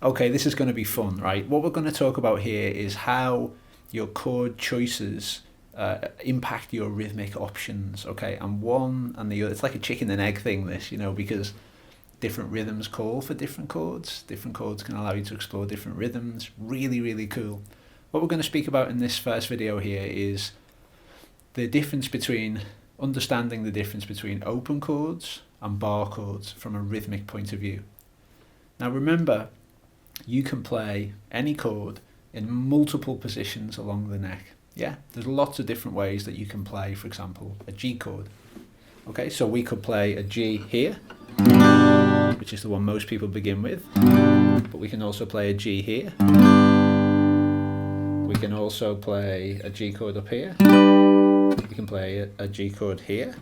Okay, this is going to be fun, right? What we're going to talk about here is how your chord choices impact your rhythmic options, okay? And one and the other, it's like a chicken and egg thing, this, because different rhythms call for different chords. Different chords can allow you to explore different rhythms. Really, really cool. What we're going to speak about in this first video here is understanding the difference between open chords and bar chords from a rhythmic point of view. Now remember, you can play any chord in multiple positions along the neck. Yeah, there's lots of different ways that you can play, for example, a G chord. Okay, so we could play a G here, which is the one most people begin with, but we can also play a G here. We can also play a G chord up here. We can play a G chord here.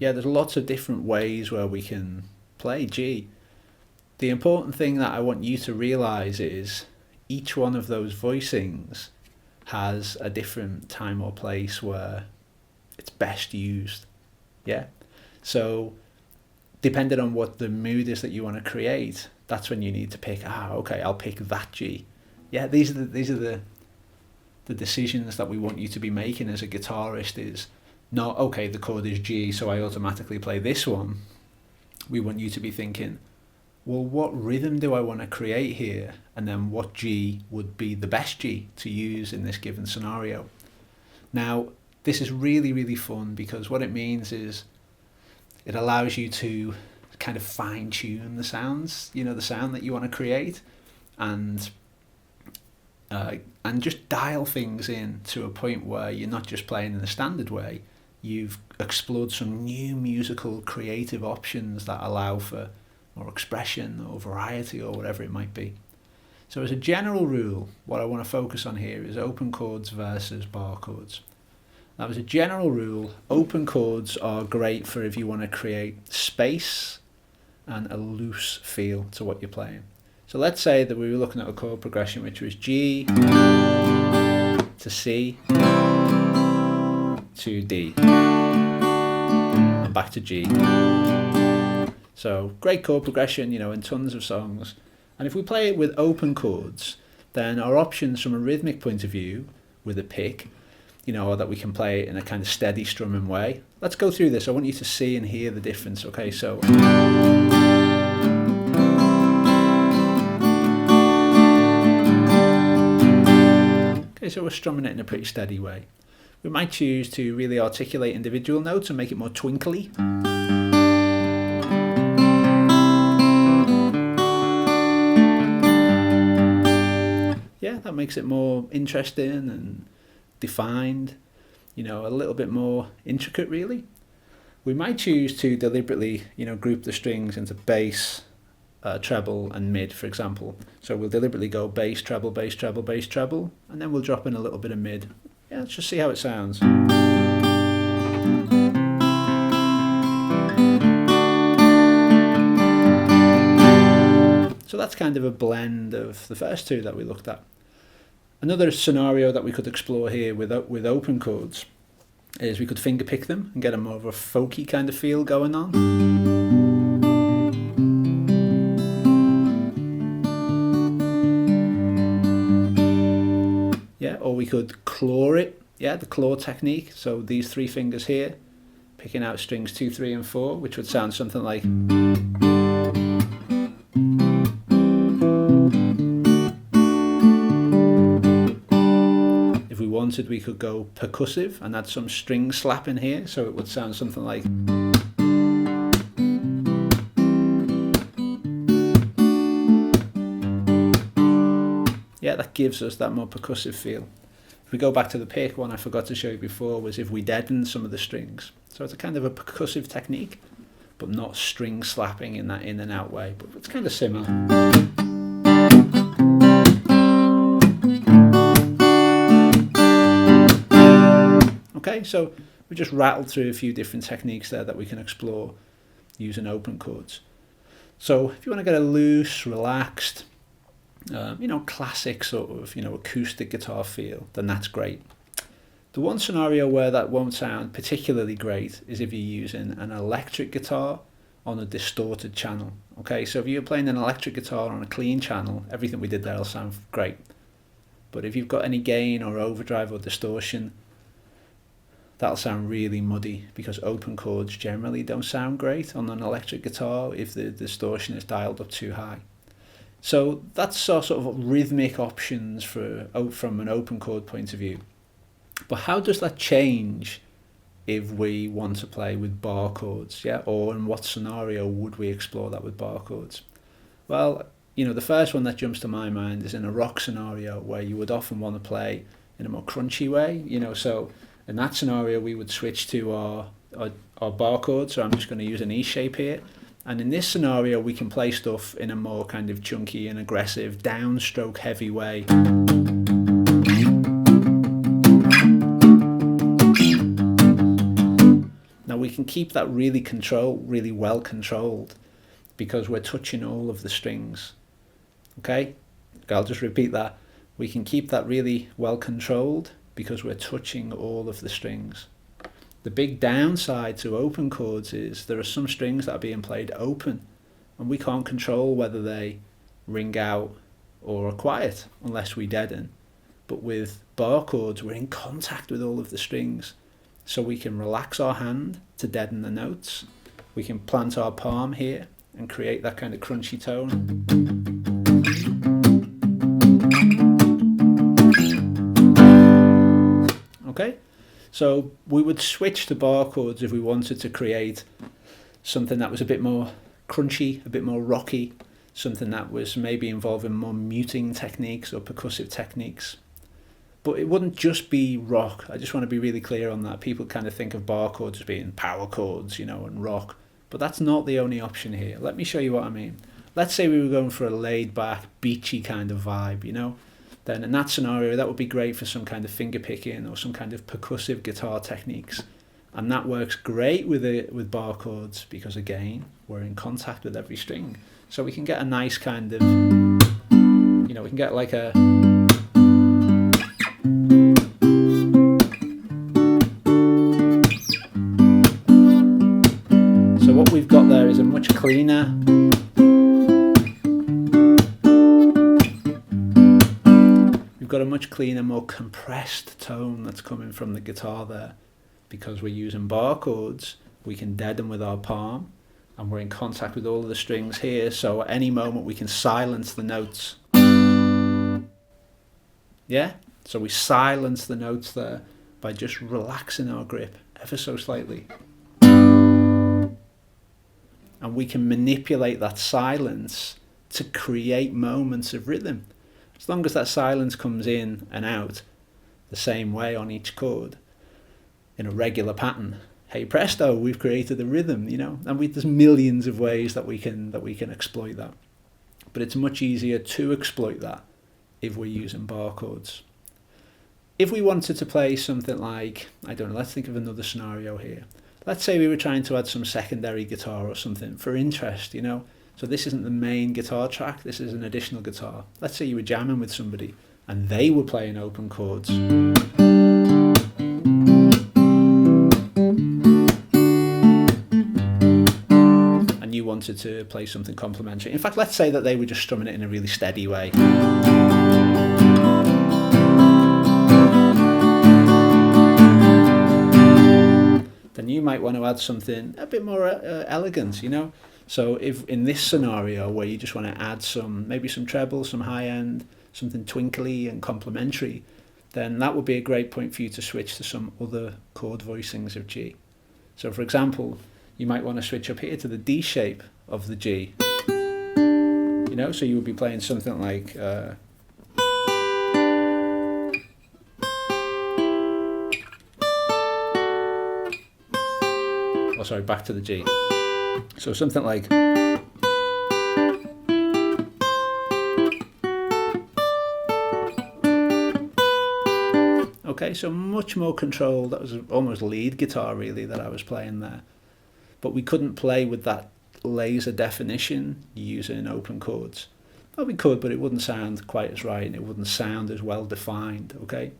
Yeah, there's lots of different ways where we can play G. The important thing that I want you to realize is each one of those voicings has a different time or place where it's best used. Yeah. So depending on what the mood is that you want to create, that's when you need to pick, okay, I'll pick that G. Yeah, these are the decisions that we want you to be making as a guitarist. Is not, okay, the chord is G, so I automatically play this one. We want you to be thinking, well, what rhythm do I want to create here? And then what G would be the best G to use in this given scenario? Now, this is really, really fun because what it means is it allows you to kind of fine tune the sounds, the sound that you want to create, and just dial things in to a point where you're not just playing in the standard way. You've explored some new musical creative options that allow for more expression or variety or whatever it might be. So as a general rule, what I want to focus on here is open chords versus bar chords. Now, as a general rule, open chords are great for if you want to create space and a loose feel to what you're playing. So let's say that we were looking at a chord progression which was G to C to D and back to G. So great chord progression, in tons of songs. And if we play it with open chords, then our options from a rhythmic point of view with a pick, are that we can play it in a kind of steady strumming way. Let's go through this. I want you to see and hear the difference. Okay, so we're strumming it in a pretty steady way. We might choose to really articulate individual notes and make it more twinkly. Yeah, that makes it more interesting and defined, a little bit more intricate really. We might choose to deliberately, group the strings into bass, treble and mid, for example. So we'll deliberately go bass, treble, bass, treble, bass, treble, and then we'll drop in a little bit of mid. Yeah, let's just see how it sounds. So that's kind of a blend of the first two that we looked at. Another scenario that we could explore here with open chords is we could finger pick them and get a more of a folky kind of feel going on. Yeah, or we could claw it. Yeah, the claw technique. So these three fingers here, picking out strings 2, 3 and 4, which would sound something like. If we wanted, we could go percussive and add some string slap in here, so it would sound something like. Yeah, that gives us that more percussive feel. If we go back to the pick, one I forgot to show you before was if we deaden some of the strings. So it's a kind of a percussive technique, but not string slapping in that in and out way, but it's kind of similar. Okay, so we just rattled through a few different techniques there that we can explore using open chords. So if you want to get a loose, relaxed, classic sort of, acoustic guitar feel, then that's great. The one scenario where that won't sound particularly great is if you're using an electric guitar on a distorted channel. Okay, so if you're playing an electric guitar on a clean channel, everything we did there will sound great. But if you've got any gain or overdrive or distortion, that'll sound really muddy, because open chords generally don't sound great on an electric guitar if the distortion is dialed up too high. So that's our sort of rhythmic options from an open chord point of view. But how does that change if we want to play with bar chords? Yeah, or in what scenario would we explore that with bar chords? Well, the first one that jumps to my mind is in a rock scenario where you would often want to play in a more crunchy way. So in that scenario we would switch to our bar chord. So I'm just going to use an E shape here. And in this scenario we can play stuff in a more kind of chunky and aggressive, downstroke heavy way. Now we can keep that really well controlled, because we're touching all of the strings. Okay, I'll just repeat that. We can keep that really well controlled because we're touching all of the strings. The big downside to open chords is there are some strings that are being played open, and we can't control whether they ring out or are quiet unless we deaden. But with bar chords, we're in contact with all of the strings, so we can relax our hand to deaden the notes. We can plant our palm here and create that kind of crunchy tone. Okay, so we would switch to bar chords if we wanted to create something that was a bit more crunchy, a bit more rocky, something that was maybe involving more muting techniques or percussive techniques. But it wouldn't just be rock. I just want to be really clear on that. People kind of think of bar chords as being power chords, and rock. But that's not the only option here. Let me show you what I mean. Let's say we were going for a laid-back, beachy kind of vibe, Then in that scenario, that would be great for some kind of finger picking or some kind of percussive guitar techniques. And that works great with bar chords because, again, we're in contact with every string. So we can get a nice kind of, we can get like a... So what we've got there is a much cleaner... got a much cleaner, more compressed tone that's coming from the guitar there. Because we're using bar chords, we can deaden with our palm, and we're in contact with all of the strings here, so at any moment we can silence the notes. Yeah? So we silence the notes there by just relaxing our grip ever so slightly. And we can manipulate that silence to create moments of rhythm. As long as that silence comes in and out the same way on each chord in a regular pattern, hey presto, we've created a rhythm, and there's millions of ways that we can exploit that. But it's much easier to exploit that if we're using bar chords. If we wanted to play something like, I don't know, let's think of another scenario here. Let's say we were trying to add some secondary guitar or something for interest, So this isn't the main guitar track, this is an additional guitar. Let's say you were jamming with somebody and they were playing open chords. And you wanted to play something complementary. In fact, let's say that they were just strumming it in a really steady way. Then you might want to add something a bit more elegant, So if in this scenario where you just want to add maybe some treble, some high end, something twinkly and complementary, then that would be a great point for you to switch to some other chord voicings of G. So for example, you might want to switch up here to the D shape of the G. So you would be playing something like... back to the G. So something like... Okay, so much more control. That was almost lead guitar really that I was playing there. But we couldn't play with that laser definition using open chords. Well, we could, but it wouldn't sound quite as right and it wouldn't sound as well defined, okay?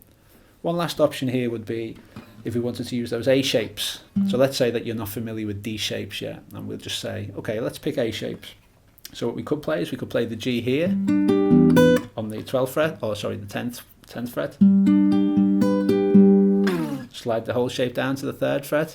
One last option here would be if we wanted to use those A shapes. So let's say that you're not familiar with D shapes yet, and we'll just say, okay, let's pick A shapes. So what we could play is we could play the G here on the 12th fret, or sorry, the 10th fret. Slide the whole shape down to the 3rd fret.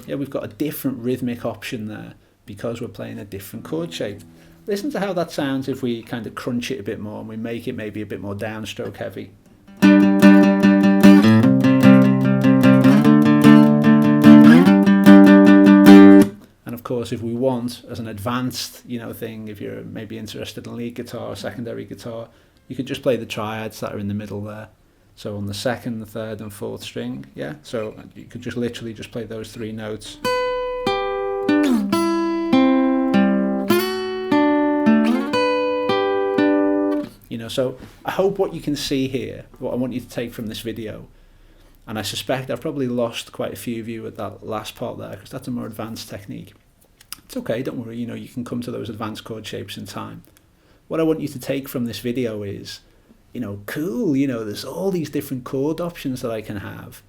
Yeah, we've got a different rhythmic option there because we're playing a different chord shape. Listen to how that sounds if we kind of crunch it a bit more and we make it maybe a bit more downstroke heavy. And of course, if we want, as an advanced, thing, if you're maybe interested in lead guitar or secondary guitar, you could just play the triads that are in the middle there. So on the 2nd, the 3rd and 4th string, yeah? So you could just literally just play those 3 notes. So I hope what you can see here, what I want you to take from this video, and I suspect I've probably lost quite a few of you at that last part there, because that's a more advanced technique. It's okay, don't worry, you can come to those advanced chord shapes in time. What I want you to take from this video is, cool, there's all these different chord options that I can have.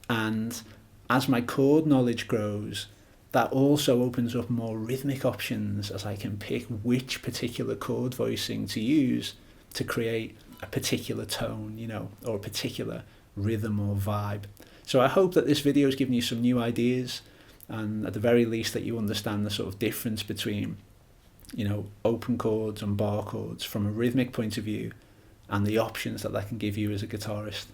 And as my chord knowledge grows, that also opens up more rhythmic options as I can pick which particular chord voicing to use to create a particular tone, or a particular rhythm or vibe. So I hope that this video has given you some new ideas, and at the very least that you understand the sort of difference between, open chords and bar chords from a rhythmic point of view, and the options that can give you as a guitarist.